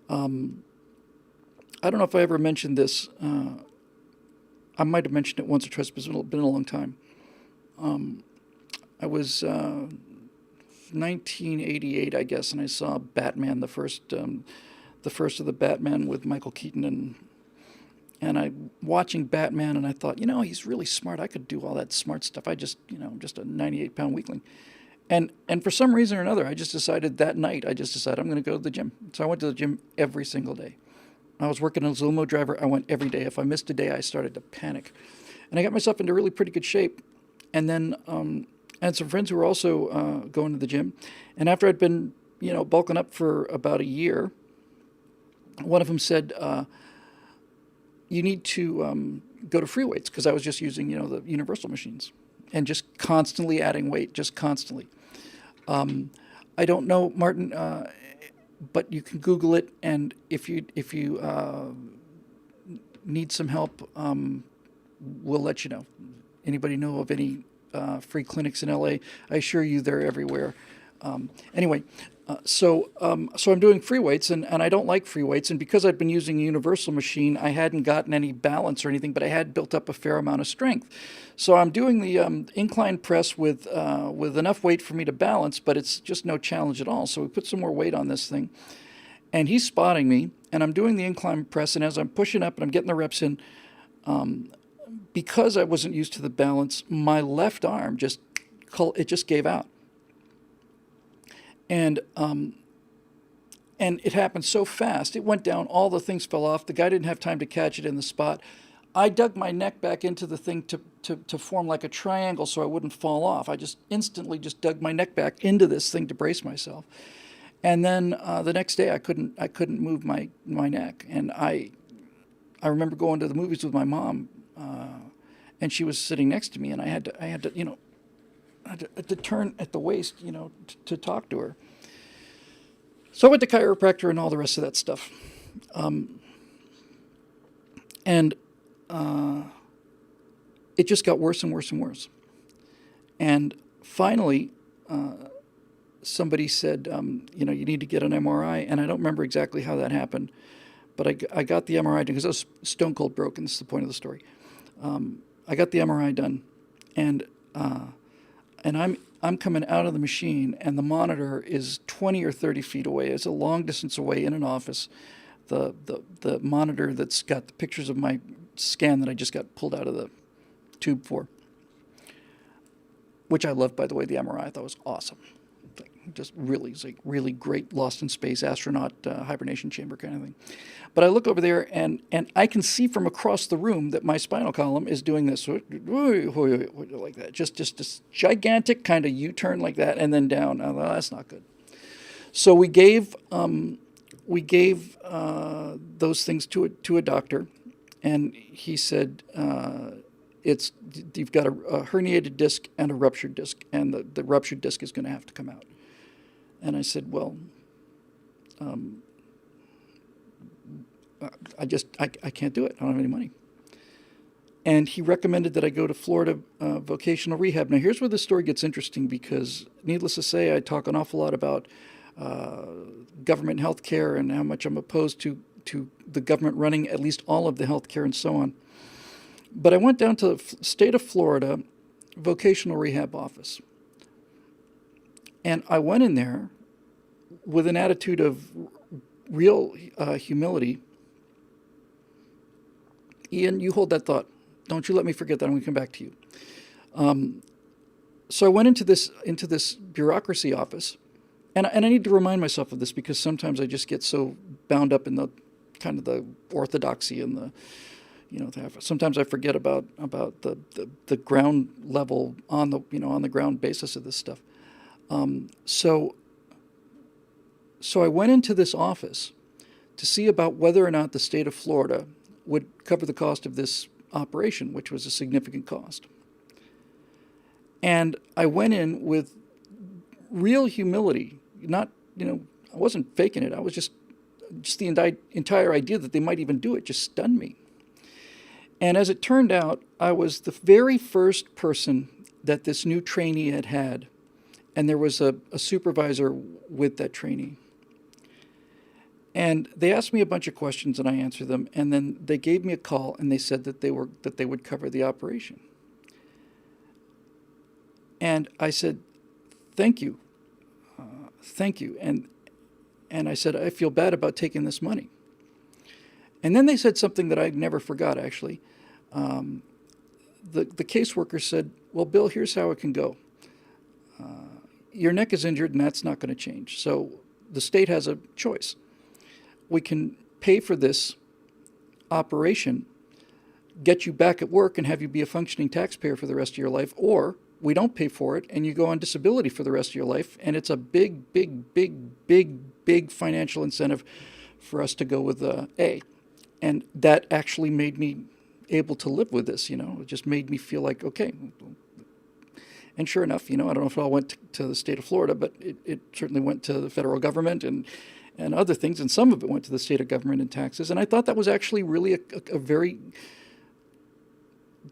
I don't know if I ever mentioned this. I might have mentioned it once or twice, but it's been a long time. I was 1988, I guess, and I saw Batman, the first of the Batman with Michael Keaton, and I watching Batman, and I thought, he's really smart. I could do all that smart stuff. I'm just a 98-pound weakling. And for some reason or another, I just decided that night, I'm going to go to the gym. So I went to the gym every single day. I was working as a limo driver. I went every day. If I missed a day, I started to panic. And I got myself into really pretty good shape. And then I had some friends who were also going to the gym. And after I'd been, bulking up for about a year, one of them said, you need to go to free weights, because I was just using, the universal machines and just constantly adding weight, just constantly. I don't know, Martin, but you can Google it, and if you need some help, we'll let you know. Anybody know of any free clinics in LA? I assure you, they're everywhere. Anyway, so I'm doing free weights, and I don't like free weights, and because I'd been using a universal machine, I hadn't gotten any balance or anything, but I had built up a fair amount of strength. So I'm doing the incline press with enough weight for me to balance, but it's just no challenge at all. So we put some more weight on this thing, and he's spotting me, and I'm doing the incline press, and as I'm pushing up and I'm getting the reps in, because I wasn't used to the balance, my left arm just gave out. And it happened so fast. It went down. All the things fell off. The guy didn't have time to catch it in the spot. I dug my neck back into the thing to form like a triangle so I wouldn't fall off. I just instantly dug my neck back into this thing to brace myself. And then the next day I couldn't move my neck. And I remember going to the movies with my mom, and she was sitting next to me, and I had to turn at the waist, to talk to her. So I went to chiropractor and all the rest of that stuff. And it just got worse and worse and worse. And finally, somebody said, you need to get an MRI. And I don't remember exactly how that happened, but I got the MRI done because I was stone cold broken. This is the point of the story. I got the MRI done, and I'm coming out of the machine, and the monitor is 20 or 30 feet away. It's a long distance away in an office. The monitor that's got the pictures of my scan that I just got pulled out of the tube for, which I loved, by the way. The MRI I thought was awesome. Just really, it's like really great lost in space astronaut hibernation chamber kind of thing. But I look over there, and I can see from across the room that my spinal column is doing this like that, just this gigantic kind of U-turn like that, and then down. Oh, well, that's not good. So we gave those things to a doctor, and he said you've got a herniated disc and a ruptured disc, and the ruptured disc is going to have to come out. And I said, well, I can't do it. I don't have any money. And he recommended that I go to Florida vocational rehab. Now, here's where the story gets interesting, because needless to say, I talk an awful lot about government health care and how much I'm opposed to the government running at least all of the health care and so on. But I went down to the state of Florida vocational rehab office. And I went in there with an attitude of real humility. Ian, you hold that thought. Don't you let me forget that. I'm going to come back to you. So I went into this bureaucracy office, and I need to remind myself of this, because sometimes I just get so bound up in the kind of the orthodoxy and the, sometimes I forget about the ground level on the ground basis of this stuff. So I went into this office to see about whether or not the state of Florida would cover the cost of this operation, which was a significant cost. And I went in with real humility, not, I wasn't faking it. I was just the entire idea that they might even do it just stunned me. And as it turned out, I was the very first person that this new trainee had. And there was a supervisor with that trainee. And they asked me a bunch of questions, and I answered them. And then they gave me a call, and they said that they would cover the operation. And I said, "Thank you, thank you." And I said, "I feel bad about taking this money." And then they said something that I never forgot. Actually, the caseworker said, "Well, Bill, here's how it can go. Your neck is injured, and that's not going to change. So the state has a choice. We can pay for this operation, get you back at work, and have you be a functioning taxpayer for the rest of your life, or we don't pay for it, and you go on disability for the rest of your life, and it's a big, big, big, big, big financial incentive for us to go with A." And that actually made me able to live with this, It just made me feel like, okay. And sure enough, I don't know if it all went to the state of Florida, but it certainly went to the federal government and other things, and some of it went to the state of government and taxes. And I thought that was actually really a very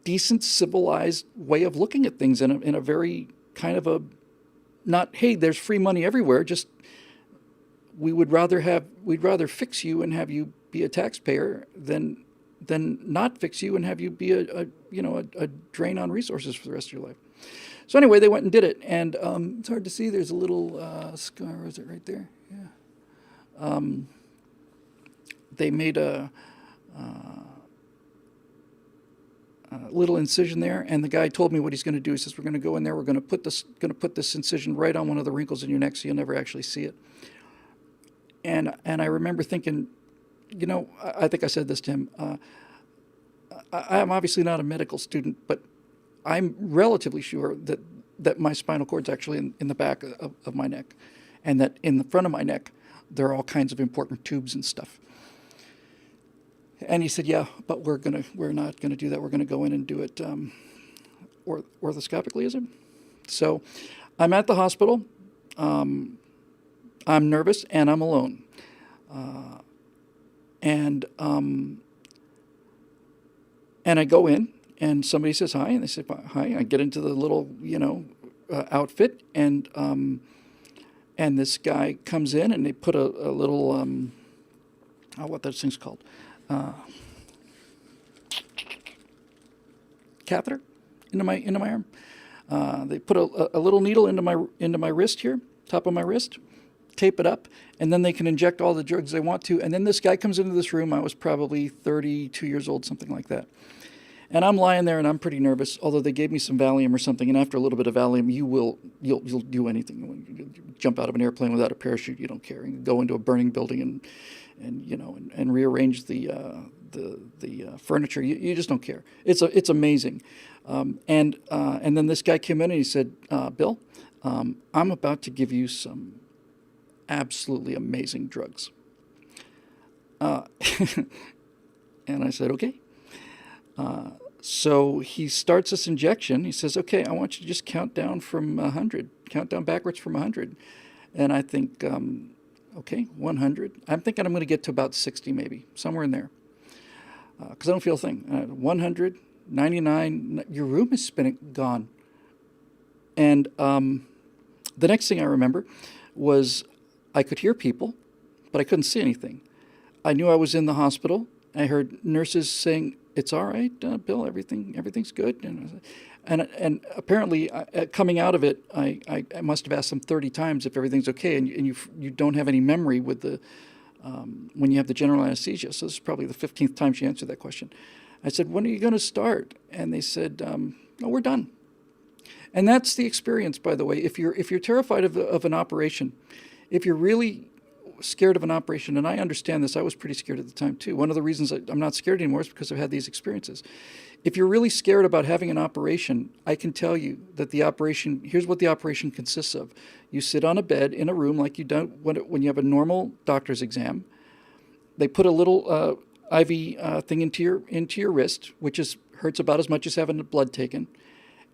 decent, civilized way of looking at things in a very kind of a, not, hey, there's free money everywhere, just we'd rather fix you and have you be a taxpayer than not fix you and have you be a drain on resources for the rest of your life. So anyway, they went and did it, and it's hard to see. There's a little scar. Is it right there? Yeah. They made a little incision there, and the guy told me what he's going to do. He says, "We're going to go in there. We're going to put this incision right on one of the wrinkles in your neck, so you'll never actually see it." And I remember thinking, I think I said this to him. I'm obviously not a medical student, but I'm relatively sure that my spinal cord's actually in the back of my neck, and that in the front of my neck there are all kinds of important tubes and stuff. And he said, "Yeah, but we're not gonna do that. We're gonna go in and do it orthoscopically, is it?" So I'm at the hospital. I'm nervous and I'm alone. And I go in, and somebody says hi, and they say hi. I get into the little outfit, and this guy comes in, and they put a little what those things called, catheter into my arm. They put a little needle into my wrist here, top of my wrist, tape it up, and then they can inject all the drugs they want to. And then this guy comes into this room. I was probably 32 years old, something like that. And I'm lying there, and I'm pretty nervous, although they gave me some Valium or something. And after a little bit of Valium, you'll do anything. You jump out of an airplane without a parachute, you don't care. You go into a burning building and rearrange the furniture. You just don't care. It's amazing. And then this guy came in and he said, "Bill, I'm about to give you some absolutely amazing drugs." And I said, "Okay." So he starts this injection. He says, "Okay, I want you to just count down from 100. Count down backwards from 100. And I think, okay, 100. I'm thinking I'm going to get to about 60 maybe, somewhere in there. Because I don't feel a thing. 100, 99, your room is spinning, gone. And the next thing I remember was I could hear people, but I couldn't see anything. I knew I was in the hospital. I heard nurses saying, "It's all right, Bill, everything's good." And apparently, coming out of it, I must have asked them 30 times if everything's okay, and you don't have any memory with the when you have the general anesthesia. So this is probably the 15th time she answered that question. I said, "When are you going to start?" And they said, "No, we're done." And that's the experience, by the way. If you're terrified of an operation, if you're really scared of an operation, and I understand this, I was pretty scared at the time too. One of the reasons I'm not scared anymore is because I've had these experiences. If you're really scared about having an operation, I can tell you that here's what the operation consists of. You sit on a bed in a room like you do when you have a normal doctor's exam. They put a little IV thing into your wrist, which hurts about as much as having the blood taken.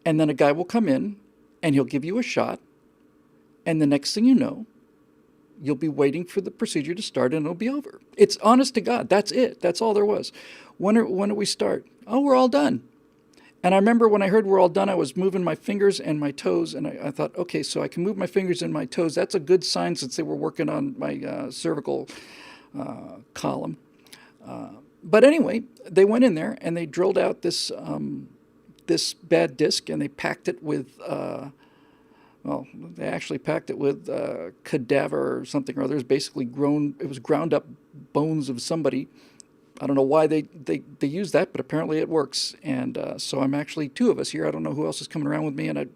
And then a guy will come in, and he'll give you a shot, and the next thing you know, you'll be waiting for the procedure to start, and it'll be over. It's honest to God. That's it. That's all there was. When do we start? Oh, we're all done. And I remember when I heard we're all done, I was moving my fingers and my toes, and I thought, okay, so I can move my fingers and my toes. That's a good sign since they were working on my cervical column. But anyway, they went in there and they drilled out this this bad disc, and they packed it with well, they actually packed it with cadaver or something or other. It was basically it was ground up bones of somebody. I don't know why they use that, but apparently it works. And so I'm actually two of us here. I don't know who else is coming around with me, and I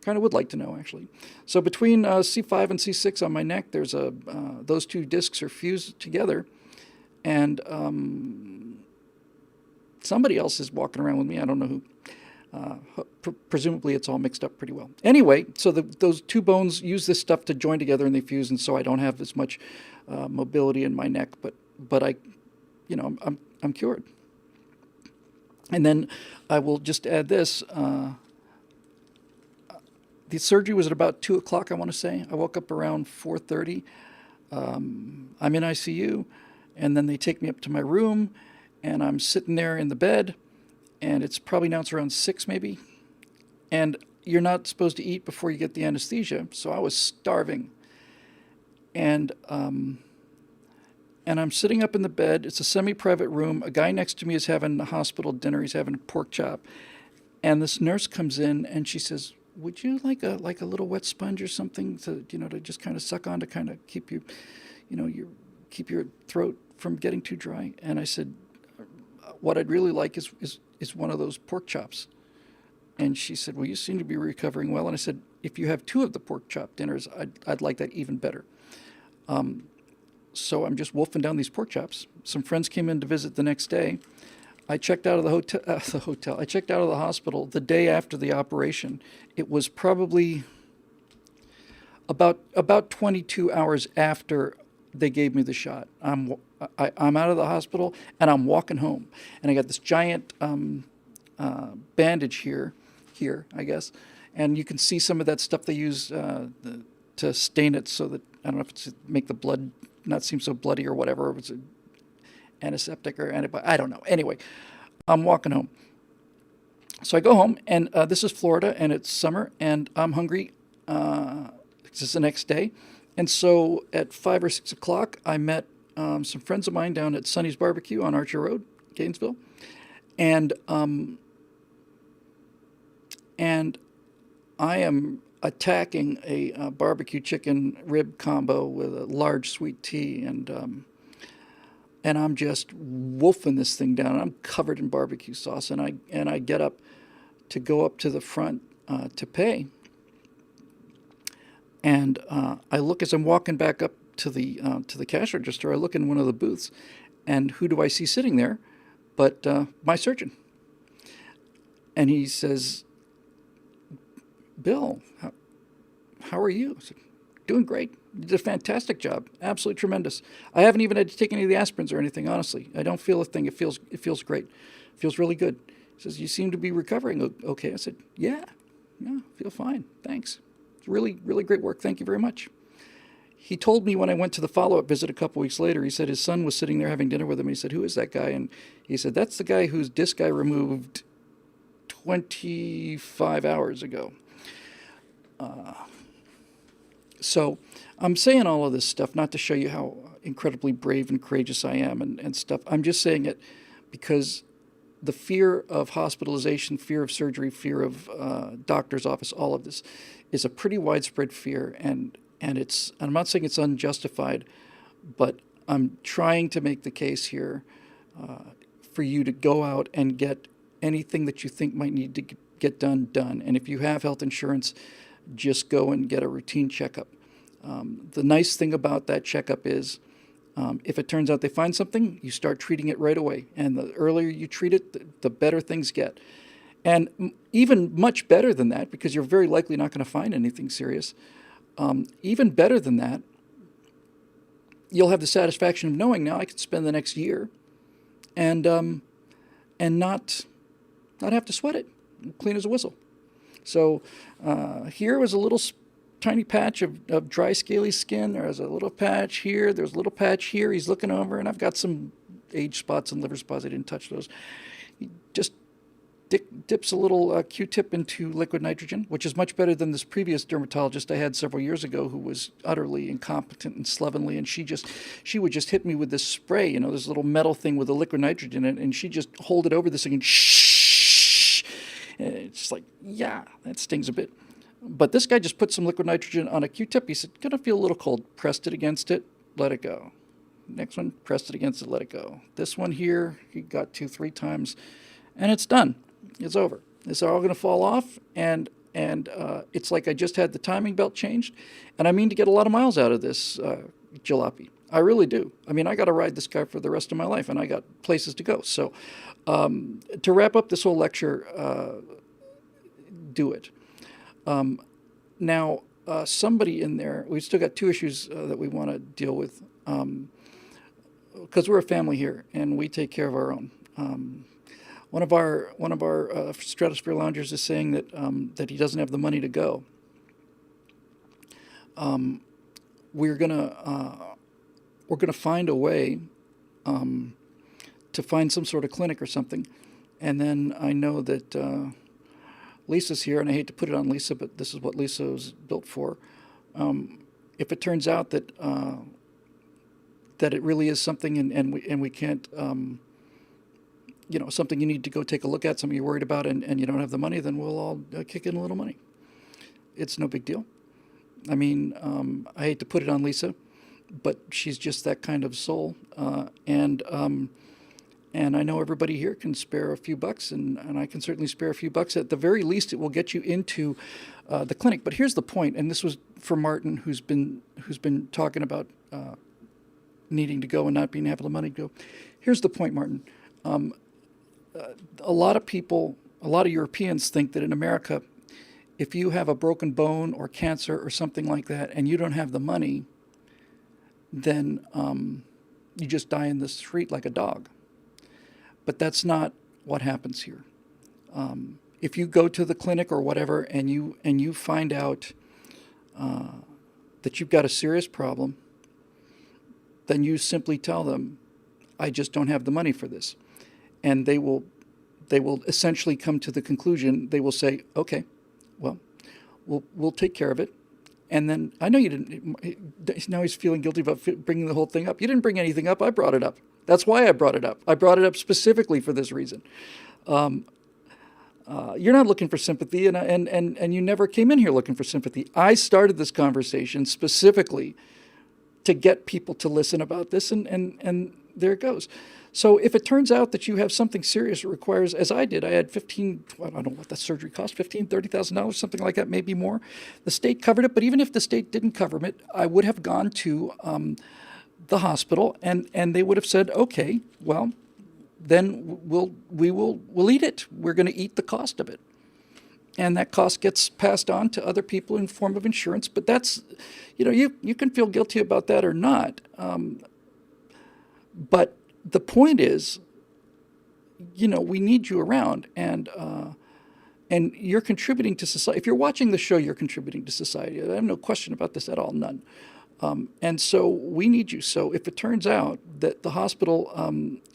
kind of would like to know, actually. So between C5 and C6 on my neck, there's those two discs are fused together, and somebody else is walking around with me. I don't know who. Presumably it's all mixed up pretty well. Anyway, so those two bones use this stuff to join together and they fuse, and so I don't have as much mobility in my neck, but I, you know, I'm cured. And then I will just add this. The surgery was at about 2 o'clock, I want to say. I woke up around 4:30. I'm in ICU, and then they take me up to my room, and I'm sitting there in the bed, and it's probably now it's around 6 maybe. And you're not supposed to eat before you get the anesthesia, so I was starving. And I'm sitting up in the bed. It's a semi-private room. A guy next to me is having a hospital dinner. He's having a pork chop. And this nurse comes in and she says, "Would you like a little wet sponge or something to just kind of suck on to kind of keep you, keep your throat from getting too dry?" And I said, "What I'd really like is one of those pork chops." And she said, "Well, you seem to be recovering well." And I said, "If you have 2 of the pork chop dinners, I'd like that even better." So I'm just wolfing down these pork chops. Some friends came in to visit the next day. I checked out of the hotel. I checked out of the hospital the day after the operation. It was probably about 22 hours after they gave me the shot. I'm out of the hospital and I'm walking home, and I got this giant bandage here, I guess, and you can see some of that stuff they use to stain it so that, I don't know if it's to make the blood not seem so bloody or whatever. It was antiseptic or antibiotic. I don't know. Anyway, I'm walking home. So I go home, and this is Florida, and it's summer, and I'm hungry. This is the next day. And so at 5 or 6 o'clock, I met some friends of mine down at Sonny's Barbecue on Archer Road, Gainesville. And I am attacking a barbecue chicken rib combo with a large sweet tea, and I'm just wolfing this thing down. I'm covered in barbecue sauce, and I get up to go up to the front to pay, and I look as I'm walking back up to the cash register. I look in one of the booths, and who do I see sitting there but my surgeon? And he says, "Bill, how are you?" I said, "Doing great. You did a fantastic job. Absolutely tremendous. I haven't even had to take any of the aspirins or anything, honestly. I don't feel a thing. It feels great. It feels really good." He says, "You seem to be recovering okay." I said, Yeah, I feel fine. Thanks. It's really, really great work. Thank you very much." He told me when I went to the follow-up visit a couple weeks later, he said his son was sitting there having dinner with him. He said, "Who is that guy?" And he said, "That's the guy whose disc I removed 25 hours ago." So I'm saying all of this stuff not to show you how incredibly brave and courageous I am and stuff. I'm just saying it because the fear of hospitalization, fear of surgery, fear of doctor's office, all of this is a pretty widespread fear. And I'm not saying it's unjustified, but I'm trying to make the case here for you to go out and get anything that you think might need to get done. And if you have health insurance, just go and get a routine checkup. The nice thing about that checkup is if it turns out they find something, you start treating it right away. And the earlier you treat it, the better things get. And even much better than that, because you're very likely not going to find anything serious, even better than that, you'll have the satisfaction of knowing now I can spend the next year and not have to sweat it, clean as a whistle. So here was a little tiny patch of dry, scaly skin. There's a little patch here. There's a little patch here. He's looking over, and I've got some age spots and liver spots. I didn't touch those. He just dips a little Q-tip into liquid nitrogen, which is much better than this previous dermatologist I had several years ago, who was utterly incompetent and slovenly. And she would just hit me with this spray, this little metal thing with the liquid nitrogen in it, and she just hold it over this thing and shh. And it's just like, yeah, that stings a bit. But this guy just put some liquid nitrogen on a Q-tip. He said, gonna feel a little cold. Pressed it against it, let it go. Next one, pressed it against it, let it go. This one here, he got 2-3 times, and it's done. It's over. It's all going to fall off, and it's like I just had the timing belt changed, and I mean to get a lot of miles out of this jalopy. I really do. I mean, I got to ride this guy for the rest of my life, and I got places to go. So to wrap up this whole lecture, do it. Now, somebody in there, we've still got 2 issues that we want to deal with. Because we're a family here and we take care of our own. One of our Stratosphere loungers is saying that that he doesn't have the money to go. We're gonna find a way to find some sort of clinic or something, and then I know that Lisa's here, and I hate to put it on Lisa, but this is what Lisa was built for. If it turns out that that it really is something, and we can't, something you need to go take a look at, something you're worried about, and you don't have the money, then we'll all kick in a little money. It's no big deal. I mean, I hate to put it on Lisa, but she's just that kind of soul, and I know everybody here can spare a few bucks, and I can certainly spare a few bucks. At the very least, it will get you into the clinic. But here's the point, and this was for Martin, who's been talking about needing to go and not being able the money to go. Here's the point, Martin. A lot of people, a lot of Europeans think that in America, if you have a broken bone or cancer or something like that, and you don't have the money, then you just die in the street like a dog. But that's not what happens here. If you go to the clinic or whatever, and you find out that you've got a serious problem, then you simply tell them, I just don't have the money for this. And they will essentially come to the conclusion, they will say, okay, well, we'll take care of it. And then, I know you didn't, now he's feeling guilty about bringing the whole thing up. You didn't bring anything up, I brought it up. That's why I brought it up. I brought it up specifically for this reason. You're not looking for sympathy, and you never came in here looking for sympathy. I started this conversation specifically to get people to listen about this, and there it goes. So if it turns out that you have something serious that requires, as I did, I had I don't know what that surgery cost, $15,000, $30,000, something like that, maybe more. The state covered it, but even if the state didn't cover it, I would have gone to the hospital, and they would have said, okay, well, then we'll eat it. We're going to eat the cost of it. And that cost gets passed on to other people in form of insurance. But that's, you can feel guilty about that or not. But the point is, we need you around, and you're contributing to society. If you're watching the show, you're contributing to society. I have no question about this at all, none. And so we need you. So if it turns out that the hospital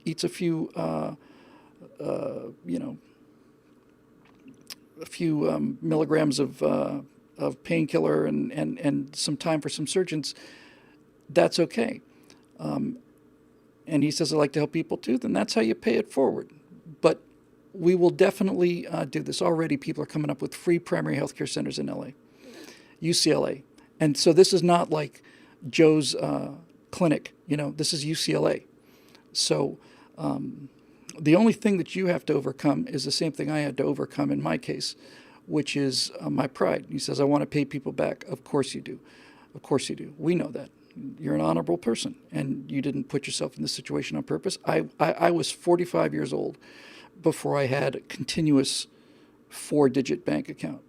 eats a few milligrams of painkiller and some time for some surgeons, that's okay. And he says, I like to help people too, then that's how you pay it forward. But we will definitely do this. Already people are coming up with free primary health care centers in LA, UCLA. And so this is not like Joe's clinic, this is UCLA. So the only thing that you have to overcome is the same thing I had to overcome in my case, which is my pride. He says, I want to pay people back. Of course you do. Of course you do. We know that. You're an honorable person, and you didn't put yourself in this situation on purpose. I was 45 years old before I had a continuous 4-digit bank account.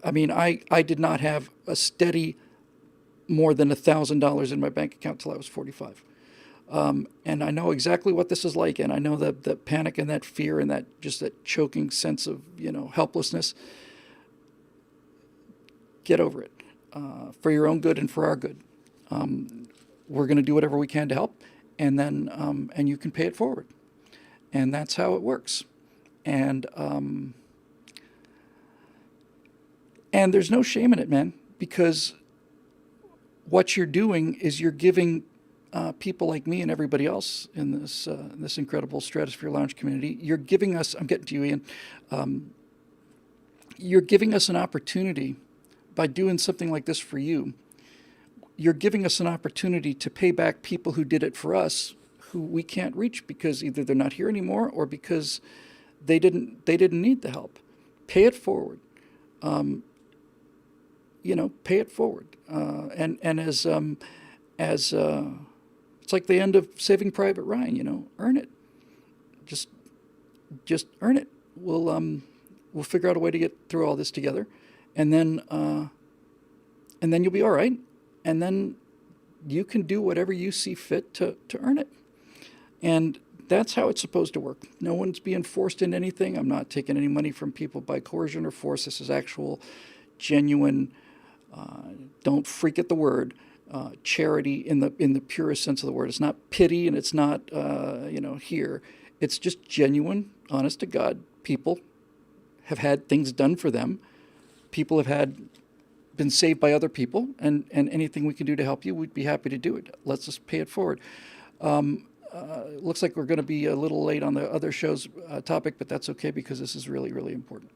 I mean, I did not have a steady more than $1,000 in my bank account till I was 45. And I know exactly what this is like, and I know the panic and that fear and that choking sense of, helplessness. Get over it, for your own good and for our good. We're going to do whatever we can to help, and then and you can pay it forward, and that's how it works. And there's no shame in it, man, because what you're doing is you're giving people like me and everybody else in this incredible Stratosphere Lounge community, you're giving us, I'm getting to you, Ian, you're giving us an opportunity by doing something like this for you. You're giving us an opportunity to pay back people who did it for us, who we can't reach because either they're not here anymore or because they didn't need the help. Pay it forward. Pay it forward. And as it's like the end of Saving Private Ryan, earn it. Just earn it. We'll figure out a way to get through all this together, and then you'll be all right. And then you can do whatever you see fit to earn it. And that's how it's supposed to work. No one's being forced into anything. I'm not taking any money from people by coercion or force. This is actual, genuine, don't freak at the word, charity in the purest sense of the word. It's not pity and it's not, here. It's just genuine, honest to God. People have had things done for them. People have been saved by other people, and anything we can do to help you, we'd be happy to do it. Let's just pay it forward. Looks like we're going to be a little late on the other show's topic, but that's okay because this is really, really important.